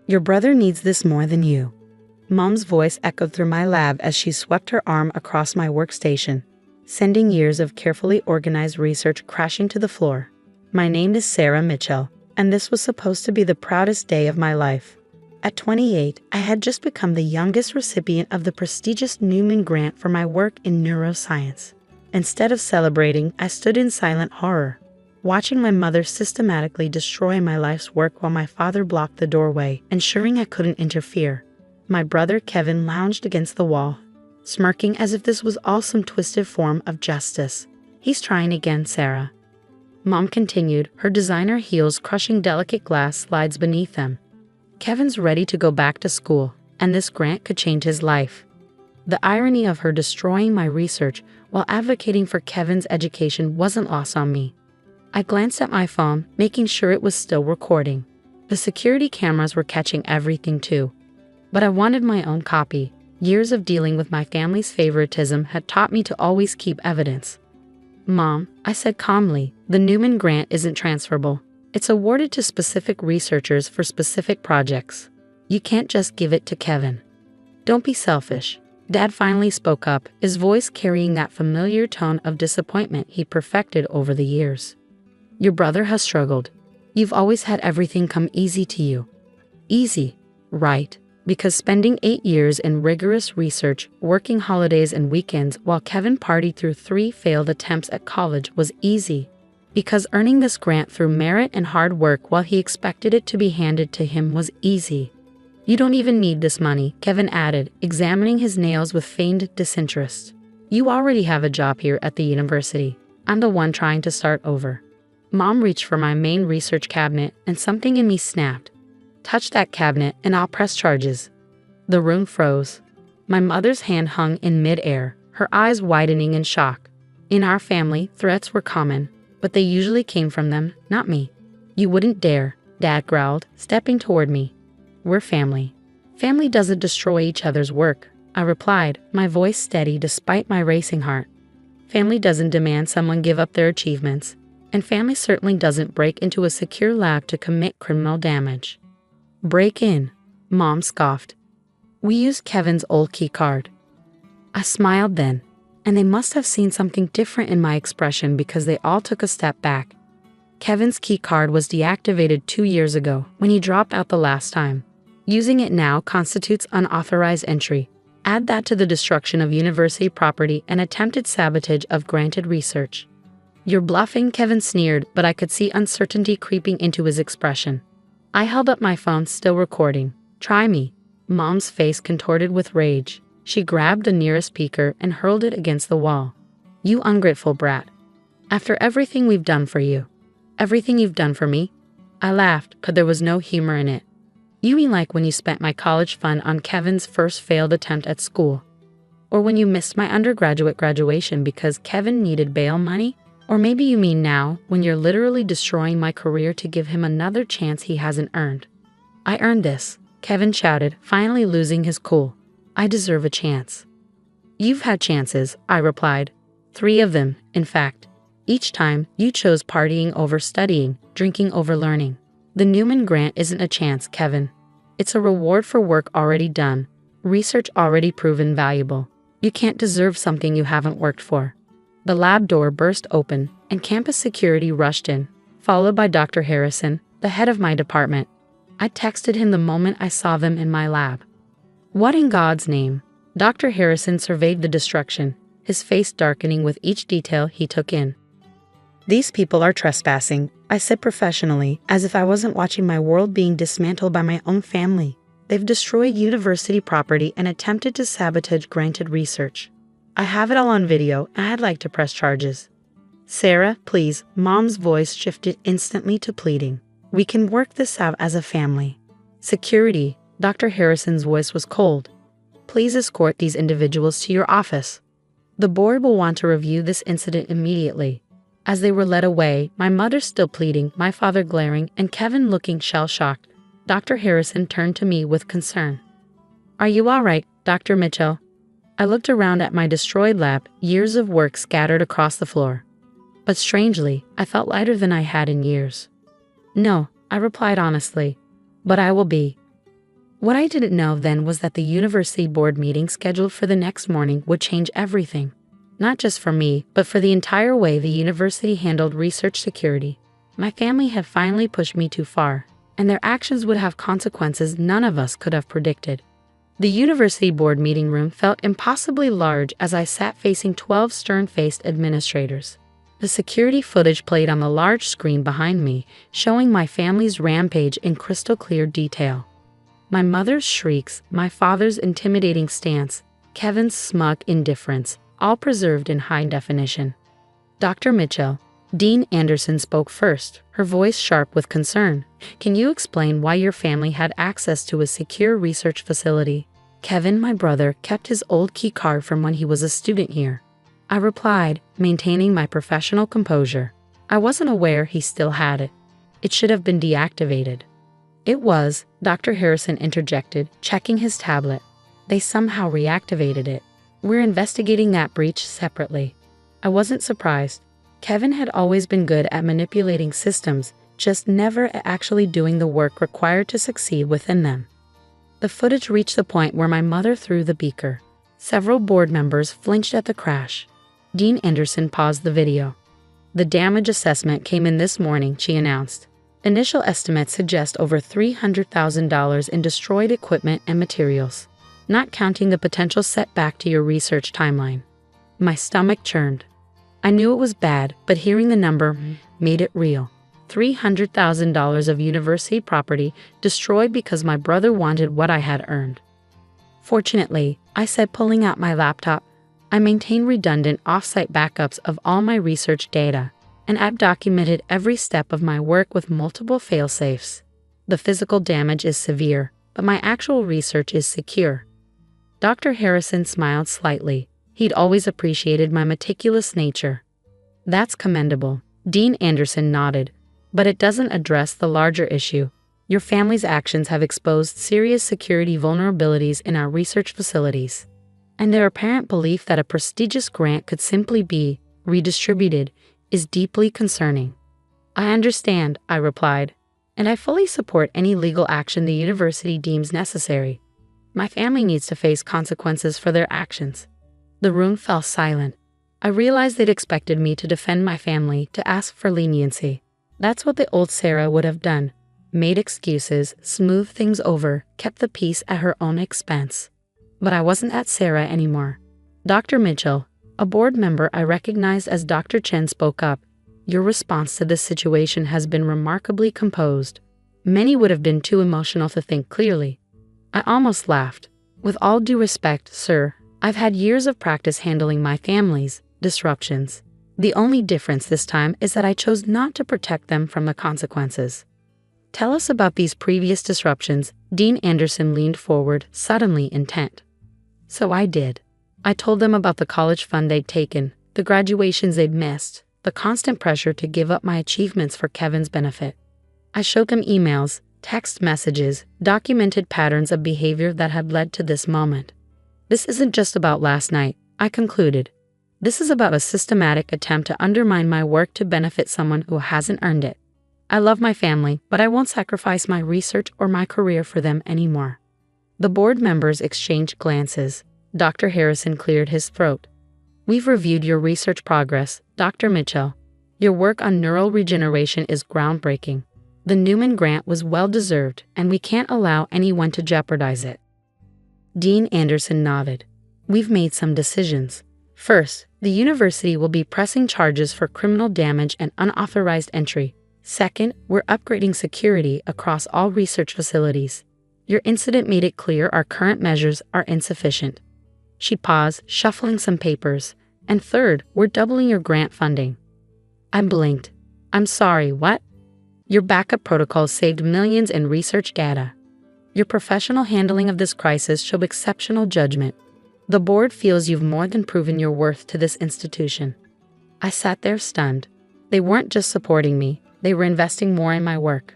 Your brother needs this more than you. Mom's voice echoed through my lab as she swept her arm across my workstation, sending years of carefully organized research crashing to the floor. My name is Sarah Mitchell, and this was supposed to be the proudest day of my life. At 28, I had just become the youngest recipient of the prestigious Newman Grant for my work in neuroscience. Instead of celebrating, I stood in silent horror, watching my mother systematically destroy my life's work while my father blocked the doorway, ensuring I couldn't interfere. My brother Kevin lounged against the wall, smirking as if this was all some twisted form of justice. He's trying again, Sarah. Mom continued, her designer heels crushing delicate glass slides beneath them. Kevin's ready to go back to school, and this grant could change his life. The irony of her destroying my research while advocating for Kevin's education wasn't lost on me. I glanced at my phone, making sure it was still recording. The security cameras were catching everything too. But I wanted my own copy. Years of dealing with my family's favoritism had taught me to always keep evidence. Mom, I said calmly, the Newman Grant isn't transferable. It's awarded to specific researchers for specific projects. You can't just give it to Kevin. Don't be selfish. Dad finally spoke up, his voice carrying that familiar tone of disappointment he perfected over the years. Your brother has struggled. You've always had everything come easy to you. Easy, right? Because spending 8 years in rigorous research, working holidays and weekends while Kevin partied through 3 failed attempts at college was easy. Because earning this grant through merit and hard work while he expected it to be handed to him was easy. You don't even need this money, Kevin added, examining his nails with feigned disinterest. You already have a job here at the university. I'm the one trying to start over. Mom reached for my main research cabinet and something in me snapped. Touch that cabinet and I'll press charges. The room froze. My mother's hand hung in mid-air, her eyes widening in shock. In our family, threats were common, but they usually came from them, not me. You wouldn't dare, Dad growled, stepping toward me. We're family. Family doesn't destroy each other's work, I replied, my voice steady despite my racing heart. Family doesn't demand someone give up their achievements, and family certainly doesn't break into a secure lab to commit criminal damage. Break in, Mom scoffed. We used Kevin's old key card. I smiled then, and they must have seen something different in my expression because they all took a step back. Kevin's key card was deactivated 2 years ago when he dropped out the last time. Using it now constitutes unauthorized entry. Add that to the destruction of university property and attempted sabotage of granted research. You're bluffing, Kevin sneered, but I could see uncertainty creeping into his expression. I held up my phone, still recording. Try me. Mom's face contorted with rage. She grabbed the nearest speaker and hurled it against the wall. You ungrateful brat. After everything we've done for you. Everything you've done for me? I laughed, but there was no humor in it. You mean like when you spent my college fund on Kevin's first failed attempt at school? Or when you missed my undergraduate graduation because Kevin needed bail money? Or maybe you mean now, when you're literally destroying my career to give him another chance he hasn't earned. I earned this, Kevin shouted, finally losing his cool. I deserve a chance. You've had chances, I replied. 3 of them, in fact. Each time, you chose partying over studying, drinking over learning. The Newman Grant isn't a chance, Kevin. It's a reward for work already done, research already proven valuable. You can't deserve something you haven't worked for. The lab door burst open, and campus security rushed in, followed by Dr. Harrison, the head of my department. I texted him the moment I saw them in my lab. What in God's name? Dr. Harrison surveyed the destruction, his face darkening with each detail he took in. These people are trespassing, I said professionally, as if I wasn't watching my world being dismantled by my own family. They've destroyed university property and attempted to sabotage granted research. I have it all on video, and I'd like to press charges. Sarah, please, Mom's voice shifted instantly to pleading. We can work this out as a family. Security, Dr. Harrison's voice was cold. Please escort these individuals to your office. The board will want to review this incident immediately. As they were led away, my mother still pleading, my father glaring, and Kevin looking shell-shocked, Dr. Harrison turned to me with concern. Are you all right, Dr. Mitchell? I looked around at my destroyed lab, years of work scattered across the floor. But strangely, I felt lighter than I had in years. No, I replied honestly, but I will be. What I didn't know then was that the university board meeting scheduled for the next morning would change everything. Not just for me, but for the entire way the university handled research security. My family had finally pushed me too far, and their actions would have consequences none of us could have predicted. The university board meeting room felt impossibly large as I sat facing 12 stern-faced administrators. The security footage played on the large screen behind me, showing my family's rampage in crystal-clear detail. My mother's shrieks, my father's intimidating stance, Kevin's smug indifference, all preserved in high definition. Dr. Mitchell, Dean Anderson spoke first, her voice sharp with concern. Can you explain why your family had access to a secure research facility? Kevin, my brother, kept his old key card from when he was a student here. I replied, maintaining my professional composure. I wasn't aware he still had it. It should have been deactivated. It was, Dr. Harrison interjected, checking his tablet. They somehow reactivated it. We're investigating that breach separately. I wasn't surprised. Kevin had always been good at manipulating systems, just never at actually doing the work required to succeed within them. The footage reached the point where my mother threw the beaker. Several board members flinched at the crash. Dean Anderson paused the video. The damage assessment came in this morning, she announced. Initial estimates suggest over $300,000 in destroyed equipment and materials, not counting the potential setback to your research timeline. My stomach churned. I knew it was bad, but hearing the number made it real. $300,000 of university property destroyed because my brother wanted what I had earned. Fortunately, I said, pulling out my laptop, I maintain redundant off-site backups of all my research data, and I've documented every step of my work with multiple fail-safes. The physical damage is severe, but my actual research is secure. Dr. Harrison smiled slightly. He'd always appreciated my meticulous nature. That's commendable. Dean Anderson nodded. But it doesn't address the larger issue. Your family's actions have exposed serious security vulnerabilities in our research facilities. And their apparent belief that a prestigious grant could simply be redistributed is deeply concerning. I understand, I replied, and I fully support any legal action the university deems necessary. My family needs to face consequences for their actions. The room fell silent. I realized they'd expected me to defend my family, to ask for leniency. That's what the old Sarah would have done. Made excuses, smoothed things over, kept the peace at her own expense. But I wasn't that Sarah anymore. Dr. Mitchell, a board member I recognized as Dr. Chen, spoke up. Your response to this situation has been remarkably composed. Many would have been too emotional to think clearly. I almost laughed. With all due respect, sir, I've had years of practice handling my family's disruptions. The only difference this time is that I chose not to protect them from the consequences. Tell us about these previous disruptions. Dean Anderson leaned forward, suddenly intent. So I did. I told them about the college fund they'd taken, the graduations they'd missed, the constant pressure to give up my achievements for Kevin's benefit. I showed them emails, text messages, documented patterns of behavior that had led to this moment. This isn't just about last night, I concluded. This is about a systematic attempt to undermine my work to benefit someone who hasn't earned it. I love my family, but I won't sacrifice my research or my career for them anymore. The board members exchanged glances. Dr. Harrison cleared his throat. We've reviewed your research progress, Dr. Mitchell. Your work on neural regeneration is groundbreaking. The Newman grant was well-deserved, and we can't allow anyone to jeopardize it. Dean Anderson nodded. We've made some decisions. First, the university will be pressing charges for criminal damage and unauthorized entry. Second, we're upgrading security across all research facilities. Your incident made it clear our current measures are insufficient. She paused, shuffling some papers. And third, we're doubling your grant funding. I blinked. I'm sorry, what? Your backup protocols saved millions in research data. Your professional handling of this crisis showed exceptional judgment. The board feels you've more than proven your worth to this institution. I sat there stunned. They weren't just supporting me, they were investing more in my work.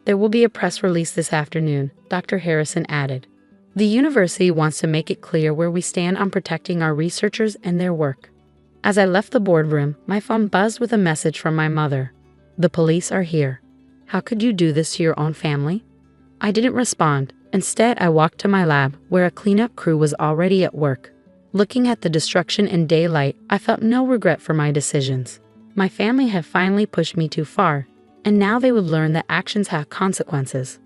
There will be a press release this afternoon, Dr. Harrison added. The university wants to make it clear where we stand on protecting our researchers and their work. As I left the boardroom, my phone buzzed with a message from my mother. The police are here. How could you do this to your own family? I didn't respond. Instead, I walked to my lab, where a cleanup crew was already at work. Looking at the destruction in daylight, I felt no regret for my decisions. My family had finally pushed me too far, and now they would learn that actions have consequences.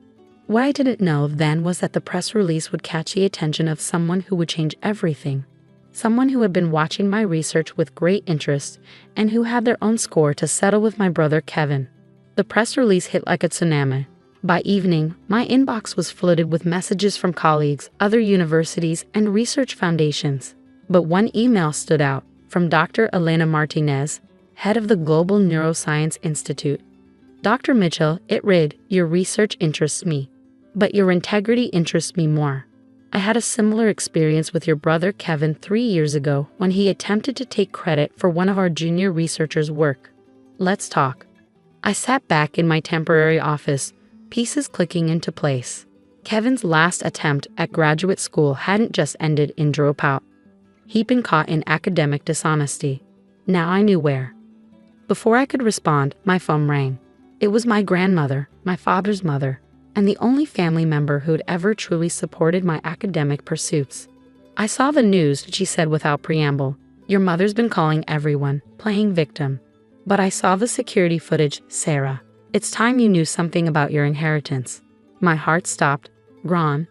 What I didn't know then was that the press release would catch the attention of someone who would change everything. Someone who had been watching my research with great interest and who had their own score to settle with my brother Kevin. The press release hit like a tsunami. By evening, my inbox was flooded with messages from colleagues, other universities, and research foundations. But one email stood out, from Dr. Elena Martinez, head of the Global Neuroscience Institute. Dr. Mitchell, it read, "Your research interests me, but your integrity interests me more. I had a similar experience with your brother Kevin 3 years ago when he attempted to take credit for one of our junior researchers' work. Let's talk." I sat back in my temporary office, pieces clicking into place. Kevin's last attempt at graduate school hadn't just ended in dropout. He'd been caught in academic dishonesty. Now I knew where. Before I could respond, my phone rang. It was my grandmother, my father's mother, and the only family member who'd ever truly supported my academic pursuits. "I saw the news," she said without preamble. "Your mother's been calling everyone, playing victim. But I saw the security footage, Sarah. It's time you knew something about your inheritance." My heart stopped. "Ron,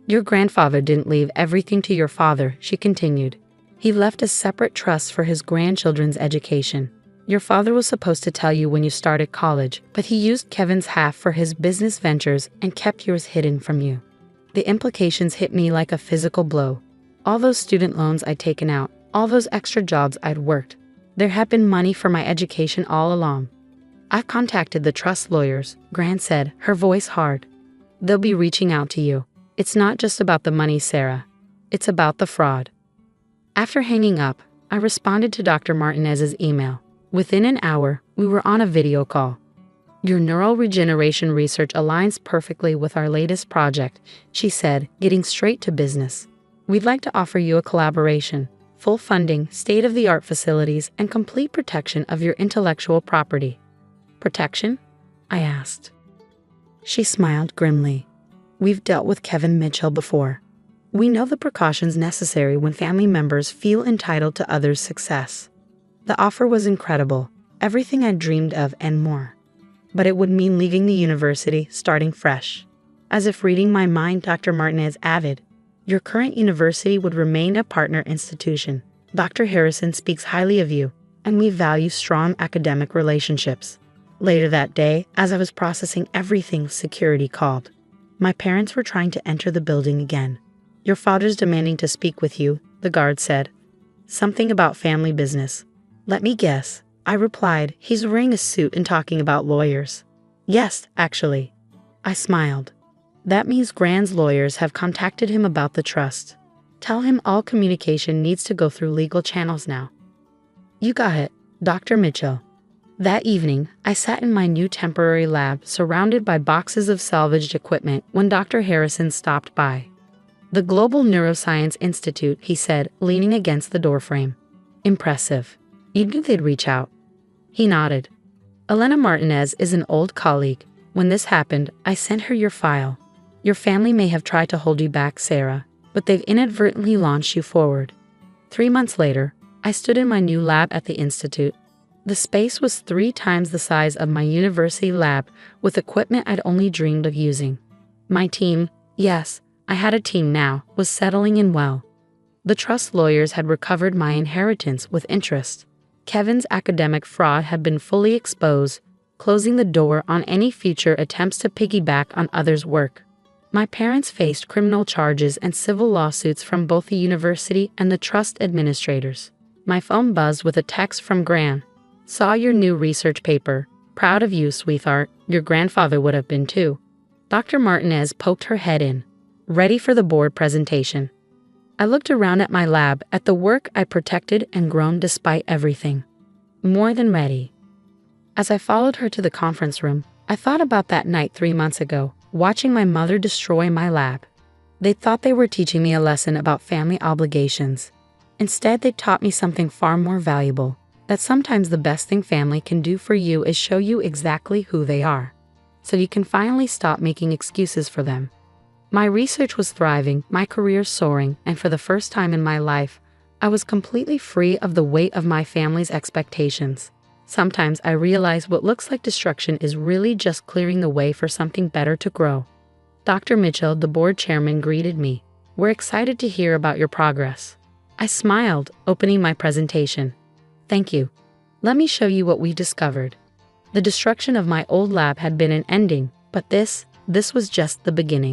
your grandfather didn't leave everything to your father," she continued. "He left a separate trust for his grandchildren's education. Your father was supposed to tell you when you started college, but he used Kevin's half for his business ventures and kept yours hidden from you." The implications hit me like a physical blow. All those student loans I'd taken out, all those extra jobs I'd worked. There had been money for my education all along. "I've contacted the trust lawyers," Gran said, her voice hard. "They'll be reaching out to you. It's not just about the money, Sarah. It's about the fraud." After hanging up, I responded to Dr. Martinez's email. Within an hour, we were on a video call. "Your neural regeneration research aligns perfectly with our latest project," she said, getting straight to business. "We'd like to offer you a collaboration, full funding, state-of-the-art facilities, and complete protection of your intellectual property." "Protection?" I asked. She smiled grimly. "We've dealt with Kevin Mitchell before. We know the precautions necessary when family members feel entitled to others' success." The offer was incredible, everything I'd dreamed of and more. But it would mean leaving the university, starting fresh. As if reading my mind, Dr. Martinez added, "Your current university would remain a partner institution. Dr. Harrison speaks highly of you, and we value strong academic relationships." Later that day, as I was processing everything, security called. My parents were trying to enter the building again. "Your father's demanding to speak with you," the guard said. "Something about family business." "Let me guess," I replied. "He's wearing a suit and talking about lawyers." "Yes, actually." I smiled. "That means Gran's lawyers have contacted him about the trust. Tell him all communication needs to go through legal channels now." "You got it, Dr. Mitchell." That evening, I sat in my new temporary lab, surrounded by boxes of salvaged equipment, when Dr. Harrison stopped by. "The Global Neuroscience Institute," he said, leaning against the doorframe. "Impressive. You knew they'd reach out." He nodded. "Elena Martinez is an old colleague. When this happened, I sent her your file. Your family may have tried to hold you back, Sarah, but they've inadvertently launched you forward." 3 months later, I stood in my new lab at the Institute. The space was 3 times the size of my university lab, with equipment I'd only dreamed of using. My team, yes, I had a team now, was settling in well. The trust lawyers had recovered my inheritance with interest. Kevin's academic fraud had been fully exposed, closing the door on any future attempts to piggyback on others' work. My parents faced criminal charges and civil lawsuits from both the university and the trust administrators. My phone buzzed with a text from Gran. "Saw your new research paper. Proud of you, sweetheart. Your grandfather would have been too." Dr. Martinez poked her head in, ready for the board presentation. I looked around at my lab, at the work I protected and grown despite everything. More than ready. As I followed her to the conference room, I thought about that night 3 months ago, watching my mother destroy my lab. They thought they were teaching me a lesson about family obligations. Instead, they taught me something far more valuable, that sometimes the best thing family can do for you is show you exactly who they are, so you can finally stop making excuses for them. My research was thriving, my career soaring, and for the first time in my life, I was completely free of the weight of my family's expectations. Sometimes I realize what looks like destruction is really just clearing the way for something better to grow. Dr. Mitchell, the board chairman, greeted me. "We're excited to hear about your progress." I smiled, opening my presentation. "Thank you. Let me show you what we discovered." The destruction of my old lab had been an ending, but this was just the beginning.